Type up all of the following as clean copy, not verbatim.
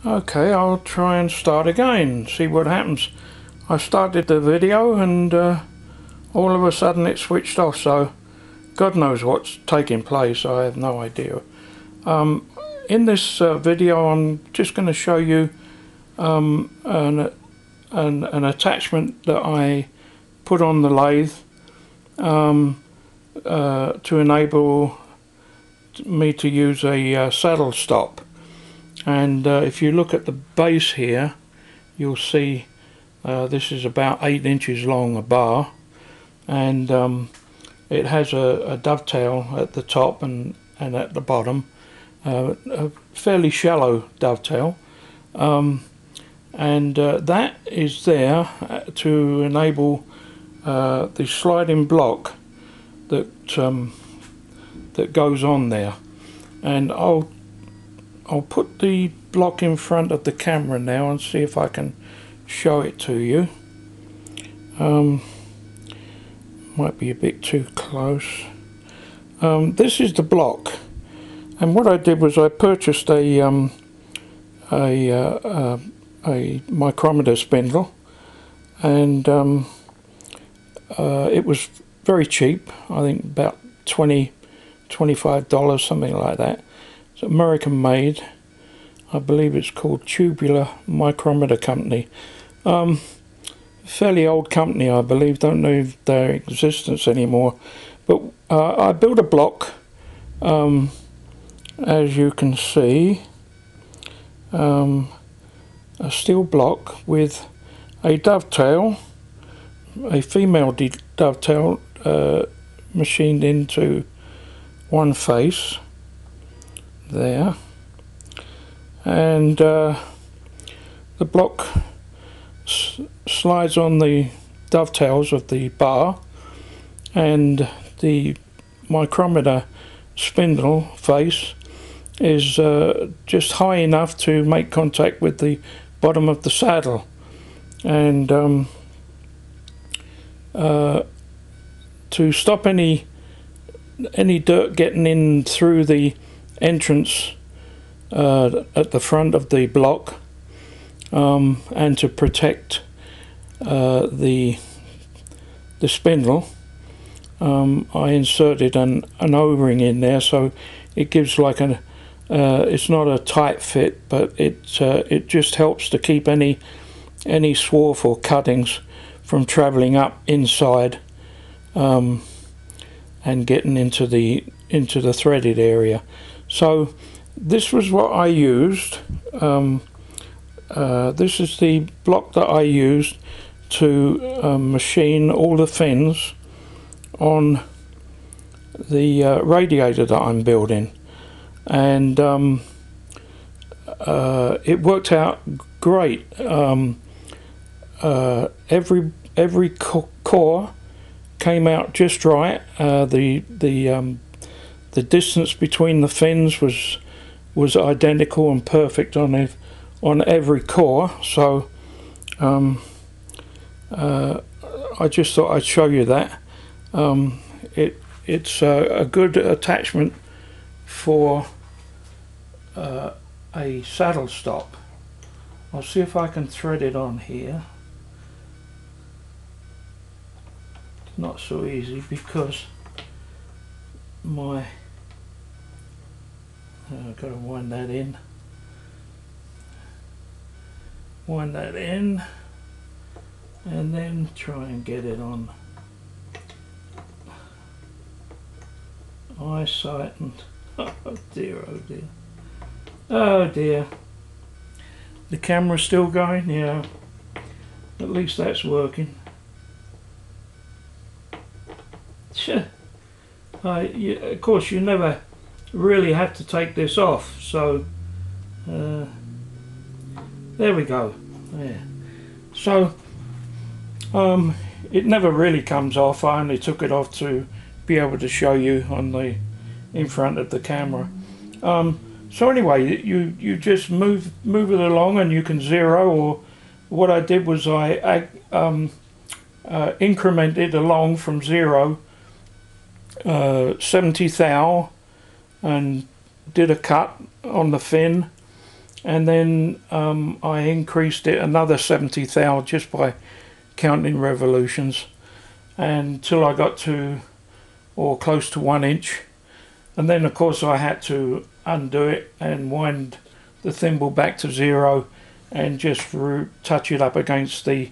Okay, I'll try and start again, see what happens. I started the video and all of a sudden it switched off, so God knows what's taking place. I have no idea. In this video I'm just going to show you an attachment that I put on the lathe to enable me to use a saddle stop. And if you look at the base here, you'll see this is about 8 inches long, a bar, and it has a dovetail at the top and at the bottom, a fairly shallow dovetail, and that is there to enable the sliding block that goes on there. And I'll put the block in front of the camera now and see if I can show it to you. Might be a bit too close. This is the block, and what I did was I purchased a micrometer spindle, and it was very cheap. I think about $25, something like that. It's American made. I believe it's called Tubular Micrometer Company. Fairly old company, I believe. Don't know their existence anymore. But I built a block, as you can see, a steel block with a dovetail, a female dovetail machined into one face there, and the block slides on the dovetails of the bar, and the micrometer spindle face is just high enough to make contact with the bottom of the saddle, and to stop any dirt getting in through the entrance at the front of the block, and to protect the spindle, I inserted an O-ring in there, so it gives like an it's not a tight fit, but it just helps to keep any swarf or cuttings from traveling up inside and getting into the threaded area. So this was what I used. This is the block that I used to machine all the fins on the radiator that I'm building, and it worked out great. Every core came out just right. The distance between the fins was identical and perfect on every core. So I just thought I'd show you that. It's a good attachment for a saddle stop. I'll see if I can thread it on here. It's not so easy because I've got to wind that in. Wind that in, and then try and get it on eyesight. And oh dear, oh dear, oh dear. The camera's still going. Yeah, at least that's working. Sure. Of course, you never really have to take this off, so there we go. Yeah. So it never really comes off. I only took it off to be able to show you in front of the camera. So anyway, you just move it along, and you can zero. Or what I did was I incremented along from 0, 70 thou, and did a cut on the fin, and then I increased it another 70 thou just by counting revolutions, until I got to, or close to 1 inch, and then of course I had to undo it and wind the thimble back to 0 and just touch it up against the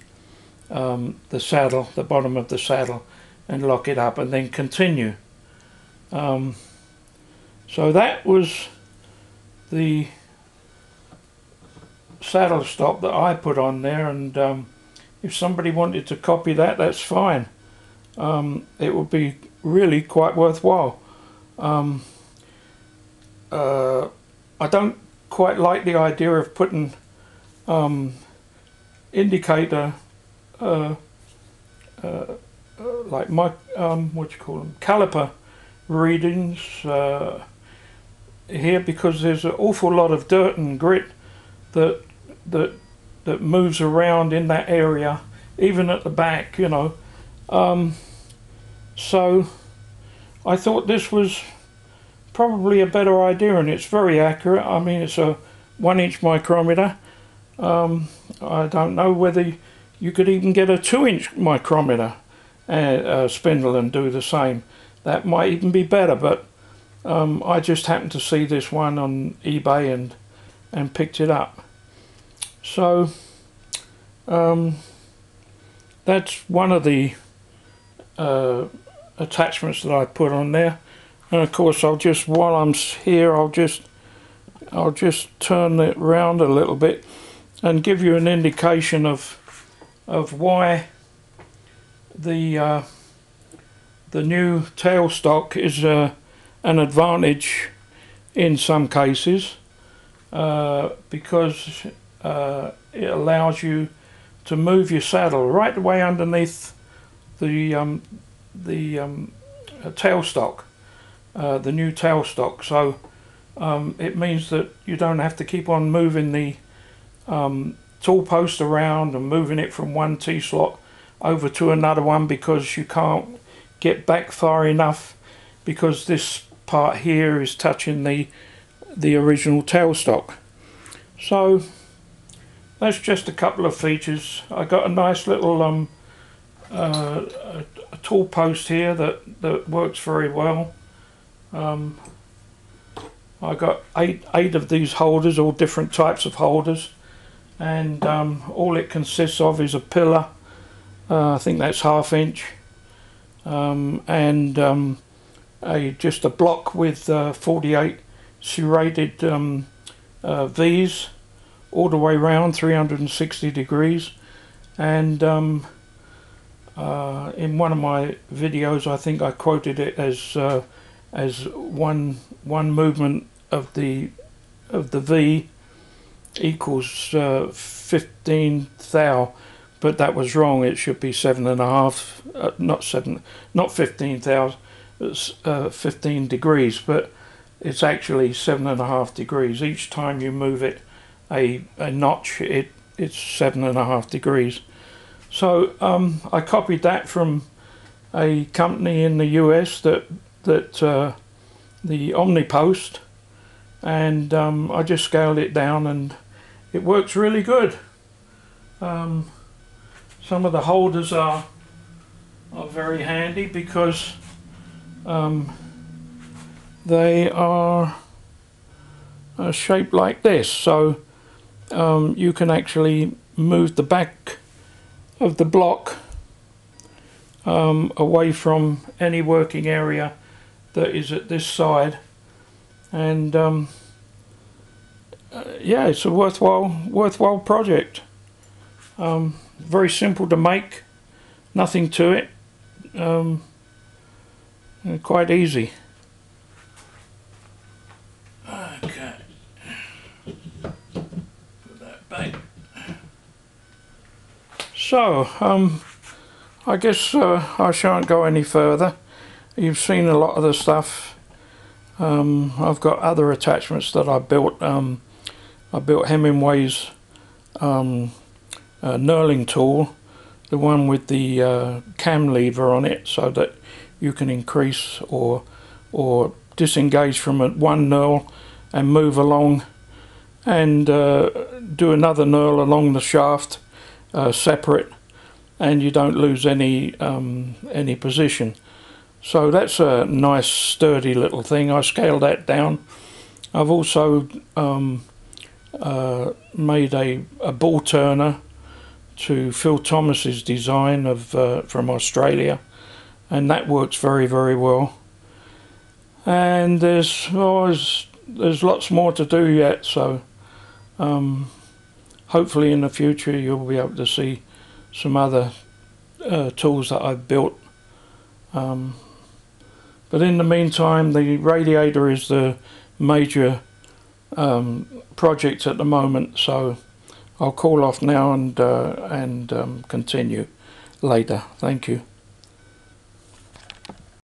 saddle, the bottom of the saddle, and lock it up, and then continue. So that was the saddle stop that I put on there, and if somebody wanted to copy that, that's fine. It would be really quite worthwhile. I don't quite like the idea of putting indicator like my what you call them, caliper readings here, because there's an awful lot of dirt and grit that moves around in that area, even at the back, you know. So I thought this was probably a better idea, and it's very accurate. I mean, it's a 1 inch micrometer. I don't know whether you could even get a 2 inch micrometer spindle and do the same. That might even be better, but I just happened to see this one on eBay and picked it up. So that's one of the attachments that I put on there. And of course, I'll just, while I'm here, I'll just turn it round a little bit and give you an indication of why the new tailstock is an advantage in some cases, because it allows you to move your saddle right the way underneath the tailstock, the new tailstock. So it means that you don't have to keep on moving the tool post around and moving it from one T-slot over to another one, because you can't get back far enough, because this part here is touching the original tailstock. So that's just a couple of features. I got a nice little a tool post here that works very well. I got eight of these holders, all different types of holders, and all it consists of is a pillar. I think that's 1/2 inch, and just a block with 48 serrated V's all the way around, 360 degrees. And in one of my videos, I think I quoted it as one movement of the V equals 15 thou, but that was wrong. It should be 7.5, not 15 thou. It's 15 degrees, but it's actually 7.5 degrees. Each time you move it a notch, it's 7.5 degrees. So I copied that from a company in the US that the Omnipost, and I just scaled it down, and it works really good. Some of the holders are very handy, because they are shaped like this, so you can actually move the back of the block away from any working area that is at this side, and yeah, it's a worthwhile project. Very simple to make, nothing to it, quite easy. Okay, put that back. So I guess I shan't go any further. You've seen a lot of the stuff. I've got other attachments that I built. I built Hemingway's knurling tool, the one with the cam lever on it, so that you can increase or disengage from one knurl and move along and do another knurl along the shaft separate, and you don't lose any position. So that's a nice sturdy little thing. I scaled that down. I've also made a ball turner to Phil Thomas's design of from Australia, and that works very, very well. And there's lots more to do yet, so hopefully in the future you'll be able to see some other tools that I've built. But in the meantime, the radiator is the major project at the moment, so I'll call off now and continue later. Thank you.